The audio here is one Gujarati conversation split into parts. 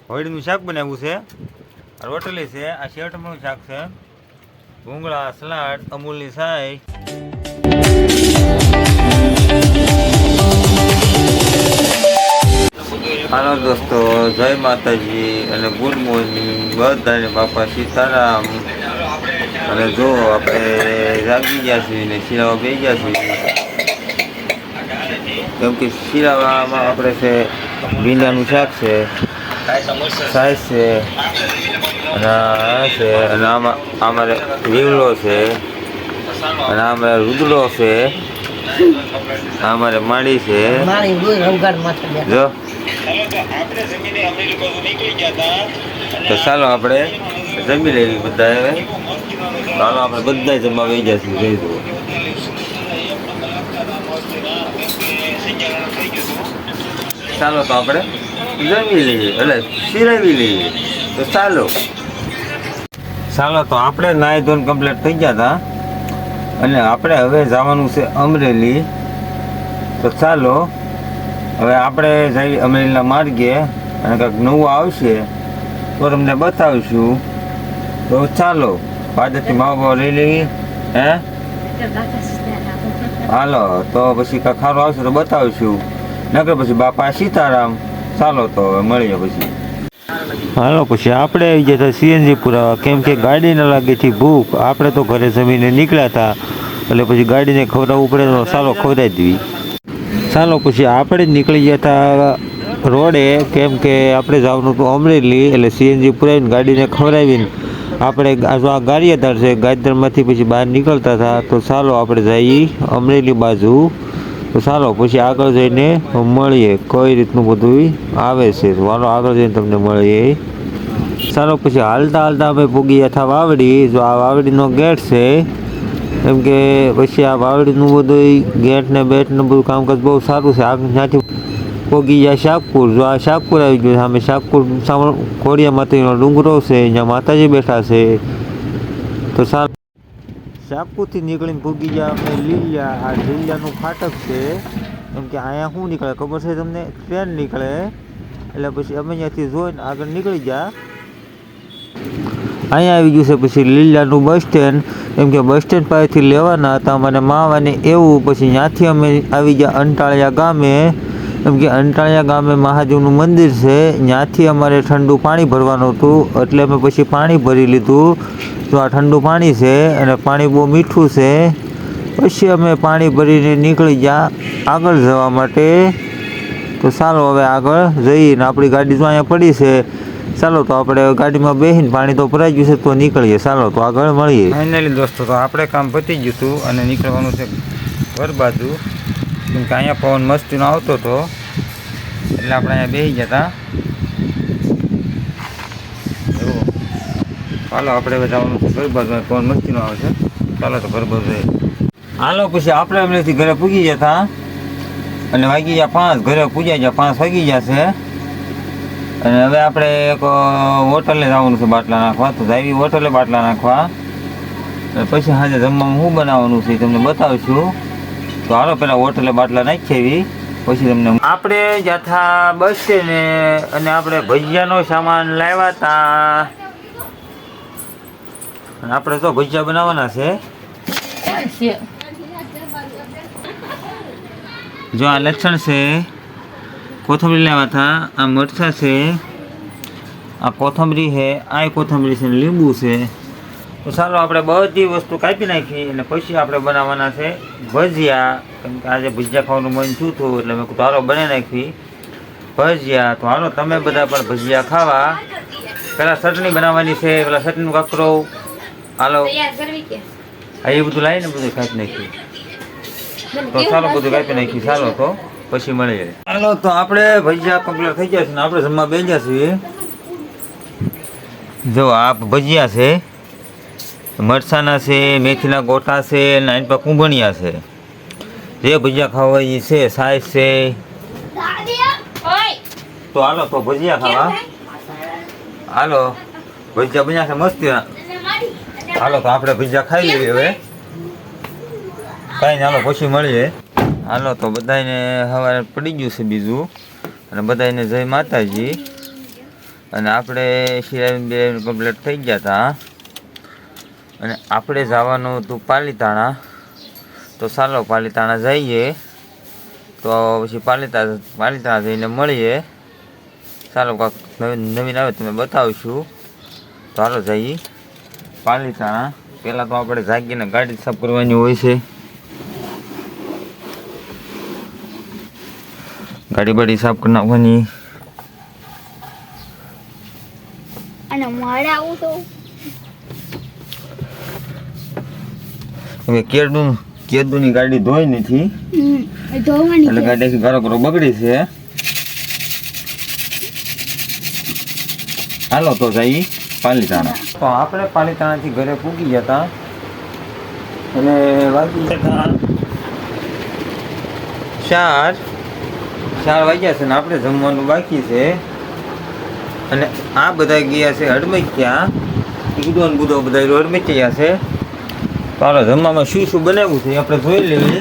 હોળીનું શાક બનાવ્યું છે, રોટલી છે, આ સેવ ટમાટરનું શાક છે, ભૂંગળા, સલાડ, અમૂલની ચાય. હાલો દોસ્તો, જય માતાજી અને ગુડ મોર્નિંગ બધાને. બાપા સીતારામ. અને જો આપણે જાગી ગયા છીએ ને શિરાવા બેસી ગયા છીએ, કેમ કે શિરાવામાં આપણે છે ભીંડાનું શાક છે, સાઈઝ છે, અને આમાં અમારે રીવલો છે, અને અમારે રુદડો છે, અમારે માળી છે. જો તો ચાલો આપણે જમી લેવી બધા. હવે ચાલો આપણે બધા જમવા વહી જશું. જોઈ દો ચાલો તો આપણે જમી લઈએ, એટલે સિરાવી લઈએ. તો ચાલો તો આપણે નાહી ધોઈને કમ્પ્લીટ થઈ ગયા હતા, અને આપણે હવે જવાનું છે અમરેલી. તો ચાલો હવે આપણે જઈએ અમરેલીના માર્ગે, અને કંઈક નવું આવશે તો તમને બતાવીશું. તો ચાલો પાછળથી માવા લઈ લેવી. હે હાલો, તો પછી કાંઈ ખારું આવશે તો બતાવીશું, નકર પછી બાપા સીતારામ. ચાલો તો હવે મળીએ પછી. હાલો, પછી આપણે આવી ગયા હતા સીએનજી પુરાવા, કેમ કે ગાડીને લાગેથી ભૂખ. આપણે તો ઘરે જમીને નીકળ્યા હતા, એટલે પછી ગાડીને ખવડાવવું પડે તો ચાલો ખવડાવી દેવી. ચાલો પછી આપણે નીકળી ગયા હતા રોડે, કેમ કે આપણે જવાનું હતું અમરેલી, એટલે સીએનજી પુરાવીને ગાડીને ખવડાવીને આપણે આ ગારિયાધાર છે, ગારિયાધારમાંથી પછી બહાર નીકળતા હતા. તો ચાલો આપણે જઈએ અમરેલી બાજુ. તો ચાલો પછી આગળ જઈને મળીએ કઈ રીતનું બધું આવે છે. ચાલો આગળ જઈને તમને મળીએ. ચાલો પછી હાલતા હાલતા અમે પૂગી ગયા હતા વાવડી. જો આ વાવડીનો ગેટ છે, કેમ કે પછી આ વાવડીનું બધું ગેટ ને બેટ ને બધું કામકાજ બહુ સારું છે. ત્યાંથી પોગી જાય શાકપુર. જો આ શાકપુર આવી ગયું. સામે શાકપુર ખોડિયા માતાજીનો ડુંગરો છે, અહીંયા માતાજી બેઠા છે. તો સારું શાકપુરથી નીકળીને પૂગી ગયા અમે લીલિયા. આ લીલિયાનું ફાટક છે, કેમ કે અહીંયા શું નીકળે ખબર છે તમને? ટ્રેન નીકળે. એટલે પછી અમે અહીંયાથી જોઈને આગળ નીકળી ગયા. અહીંયા આવી ગયું છે પછી લીલિયાનું બસ સ્ટેન્ડ, કેમ કે બસ સ્ટેન્ડ પાસેથી લેવાના હતા મને માવાને એવું. પછી ત્યાંથી અમે આવી ગયા અંટાળિયા ગામે, કેમ કે અંટાળિયા ગામે મહાદેવનું મંદિર છે. ત્યાંથી અમારે ઠંડુ પાણી ભરવાનું હતું, એટલે અમે પછી પાણી ભરી લીધું. તો આ ઠંડુ પાણી છે, અને પાણી બહુ મીઠું છે. પછી અમે પાણી ભરીને નીકળી ગયા આગળ જવા માટે. તો ચાલો હવે આગળ જઈને આપણી ગાડી તો અહીંયા પડી છે. ચાલો તો આપણે ગાડીમાં બેસીને પાણી તો ભરાઈ ગયું છે, તો નીકળીએ. ચાલો તો આગળ મળીએ. ફાઇનલી દોસ્તો, તો આપણે કામ પતી ગયું હતું, અને નીકળવાનું છે ઘર બાજુ, કેમ કે અહીંયા પવન મસ્તીનો આવતો હતો, એટલે આપણે અહીંયા બેસી ગયા હતા. ચાલો આપણે હવે જવાનું છે ઘર બાજુ, પવન મસ્તીનો આવે છે. ચાલો તો ઘર બાજુ. હાલો પછી આપણે અમરેથી ઘરે પૂગી ગયા હતા, અને વાગી ગયા 5. ઘરે પૂજાઈ ગયા 5 વાગી ગયા છે. અને હવે આપણે એક હોટલે જવાનું છે બાટલા નાખવા. તો જાવી હોટલે બાટલા નાખવા, અને પછી સાંજે જમવામાં શું બનાવવાનું છે તમને બતાવીશું. તો હાલો પહેલાં હોટલે બાટલા નાખી આવી, પછી તમને. આપણે ગયા હતા બસ સ્ટેન્ડે, અને આપણે ભજીયાનો સામાન લાવ્યા હતા, અને આપણે તો ભજીયા બનાવવાના છે. જો આ લસણ છે, કોથમરી લાવ્યા હતા, આ મરચાં છે, આ કોથમરી છે, આ કોથમરી છે, લીંબુ છે. તો ચાલો આપણે બધી વસ્તુ કાપી નાખી, અને પછી આપણે બનાવવાના છે ભજીયા. કેમ કે આજે ભજીયા ખાવાનું મન થયું હતું, એટલે મેં હાલો બનાવી નાખી ભજીયા. તો હાલો તમે બધા પણ ભજીયા ખાવા. પહેલાં ચટણી બનાવવાની છે, પેલા ચટણીનું કાકરો. હાલો એ બધું લાવીને બધું કાપી નાખ્યું. તો ચાલો બધું કાપી નાખી. ચાલો તો પછી મળીએ. ચાલો તો આપણે ભજીયા કમ્પ્લીટ થઈ ગયા છે, ને આપણે જમવા બેસી ગયા છીએ. જો આ ભજીયા છે, મરચાના છે, મેથીના ગોટા છે, અને આની પર કુંભણિયા છે. જે ભજીયા ખાવા એ છે, સાઈઝ છે. તો હાલો તો ભજીયા ખાવા. હાલો ભજીયા બન્યા છે મસ્તી. હાલો તો આપણે ભજીયા ખાઈ લઈએ હવે. કાંઈ ને હાલો પછી મળીએ. હાલો તો બધાને સવારે પડી ગયું છે બીજું, અને બધાને જય માતાજી. અને આપણે સિરાવીને બે કમ્પ્લીટ થઈ ગયા હતા અને આપણે જવાનું હતું પાલીતાણા. તો ચાલો પાલીતાણા જઈએ. તો પછી પાલીતાણા જઈને મળીએ. ચાલો કાંક નવીન આવે તમે બતાવીશું. તો હાલો જઈએ પાલીતાણા. પહેલાં તો આપણે જાગીને ગાડી સાફ કરવાની હોય છે. ગાડી બાડી સાફ કરી નાખવાની. અને મારે આવું તો હવે કેદુની ગાડી ધોઈ નથી ધોવાની એટલે ગાડી ગારો કરો બગડી છે. હાલો તો જઈ પાલીતાણા. તો આપણે પાલીતાણાથી ઘરે પૂગી ગયા હતા અને વાગી ગયા ચાર વાગ્યા છે ને આપણે જમવાનું બાકી છે. અને આ બધા ગયા છે હડમૈયા. ગુદો ને ગુદો બધા હડમૈયા છે. તો હાલો જમવામાં શું બનાવ્યું છે આપણે જોઈ લઈએ.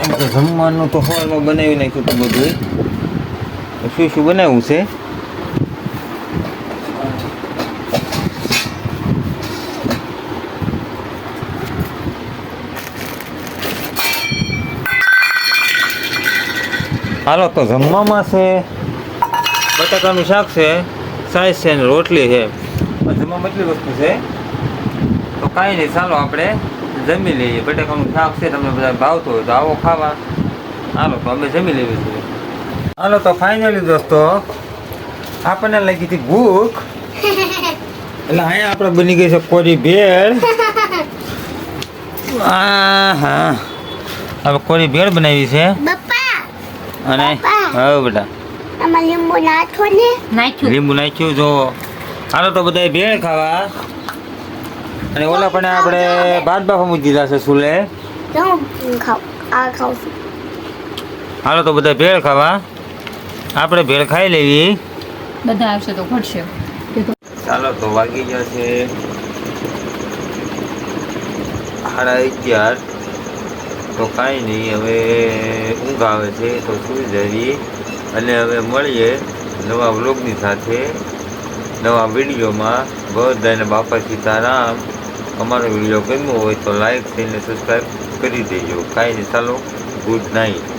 એમ તો જમવાનું તો હોલમાં બનાવી નાખ્યું હતું બધું. શું બનાવ્યું છે હાલો તો જમવામાં છે બટાકાનું શાક છે, સાઈઝ છે ને રોટલી છે. જમવામાં એટલી વસ્તુ છે તો કાંઈ નહીં. ચાલો આપણે જમી લઈએ. બટાકાનું શાક છે તમને બધા ભાવતું હોય તો આવો ખાવા. હાલો તો અમે જમી લેવી છીએ. હાલો તો ફાઇનલી દોસ્તો આપણને લાગી હતી ભૂખ એટલે અહીંયા આપણે બની ગઈ છે કોરી ભેળ. હા હવે કોરી ભેળ બનાવી છે. અને હવે બેટા લીંબુ નાખ્યું જો. હાલો તો બધા ભેળ ખાવા. અને ઓલા પણ આપણે ભાત બાફા મૂકી દીધા છે સુલે. હાલો તો બધા ભેળ ખાવા. આપણે ભેળ ખાઈ લેવી. બધા આવશે તો ઘટશે. ચાલો તો વાગી ગયા છે 11:30. તો કાંઈ નહીં હવે ઊંઘ આવે છે તો સૂઈ જઈએ. અને હવે મળીએ નવા વ્લોગની સાથે નવા વિડીયોમાં. બધાને બાપા સીતારામ. અમારો વિડીયો ગમ્યો હોય તો લાઈક થઈને સબસ્ક્રાઈબ કરી દેજો. કાંઈ નહીં ચાલો ગુડ નાઇટ.